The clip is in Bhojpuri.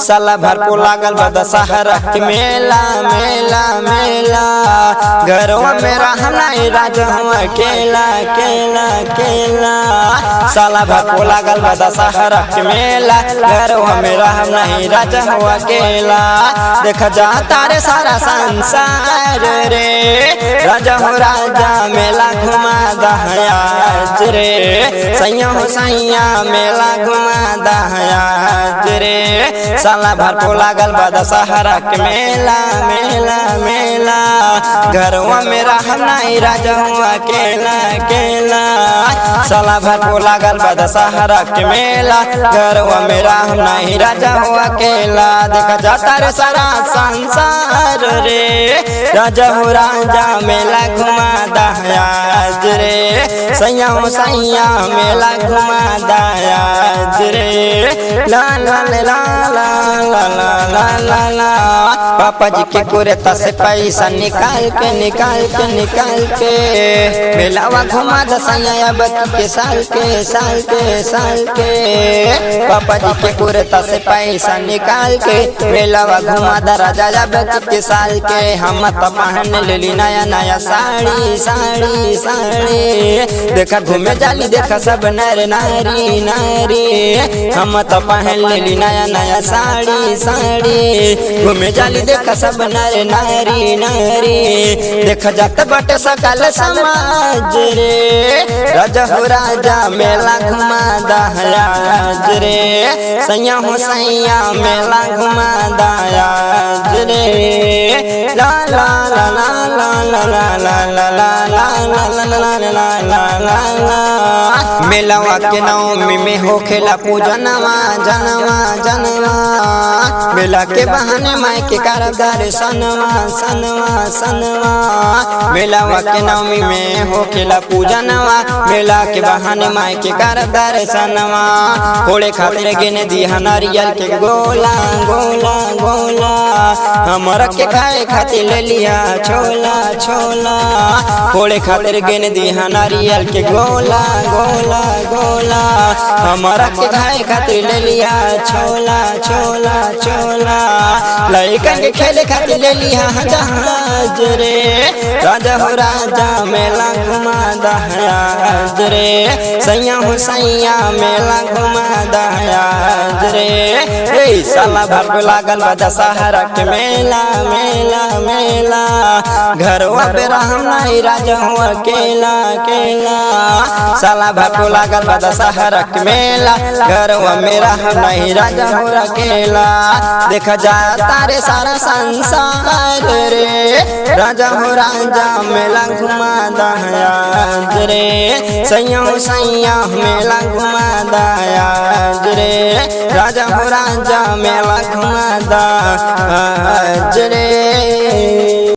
साला भर को लागल बा दशहरा के मेला मेला मेला। घरवा में रहना नहीं राजा हुआ केला केला केला। साला भर को लागल बा दशहरा के मेला। घरवा में रहना नहीं राजा हुआ केला। देखा जा तारे सारा संसार रे। राजा हो राजा मेला घुमा दहयाज रे। सैया हो सैया मेला घुमा दहयाज रे। साला भर को लागल बा दशहरा के मेला मेला मेला। घरवा में रहना नहीं राजा हुआ केला केला। साला भर को लागल बा दशहरा के मेला। घरवा में रहना नहीं राजा हुआ केला। देखा जाता रे सारा संसार रे। राजा हो राजा मेला घुमा दहयाज रे। सैया हो सैया मेला घुमा दहयाज रे। ला ला ला ला ला ला ला ला ला। पापा जी के कुरेता से पैसा निकाल के निकाल के निकाल के मेलावा घुमा दसैया अब के साल के साल के साल के। पापा जी के कुरेता से पैसा निकाल के मेलावा घुमा द राजा अब के साल के। हम तो पहन लेली नया नया साड़ी साड़ी साड़ी। देखा घूमे जाली देखा सब नर नारी नारी। हम तो पहन लेली नया नया साड़ी साड़ी। घूमे जाली देखा सब नर नारी नारी। देखा जात बटे सकल समाज रे। राजा हो राजा मेला घुमा दहयाज रे। सैया हो सैया मेला घुमा दहयाज रे। ला ला ला ला ला ला ला ला ला ला ला ला ला ला ला ला ला। मेलावा के नवमी में हो खेला पूजनवा जनवा जनवा। मेला के बहाने माई के कर दर्शनवा सनवा सनवा। मेलावा के नवमी में हो खेला पूजनवा। मेला के बहाने माई के कर दर्शनवा। कोड़े खातिर गिन दिया नारियल के गोला गोला गोला। हमरा के खाए खातिर ले लिया छोला छोला। कोड़े खातिर गिन दिया नारियल के गोला गोला गोला। हमरा के खाए खातिर ले लिया छोला छोला छोला। लइकन के खेले खातिर ले लिया जहाज रे। राजा हो राजा मेला घुमा दहयाज रे। सैया हो सैया मेला घुमा दहयाज रे। साला भर को लागल बा दशहरा के मेला मेला मेला। घरवा पे रहम नहीं राजा हुआ केला केला। साला भर को लागल बा दशहरा के मेला। घरवा में रहम नहीं राजा हुआ केला। देखा जा तारे सारा संसार रे। राजा हो राजा मेला घुमा दहयाज रे। सैया हो सैया मेला घुमा दहयाज रे। राजा हो राजा मेला घुमा दहयाज रे।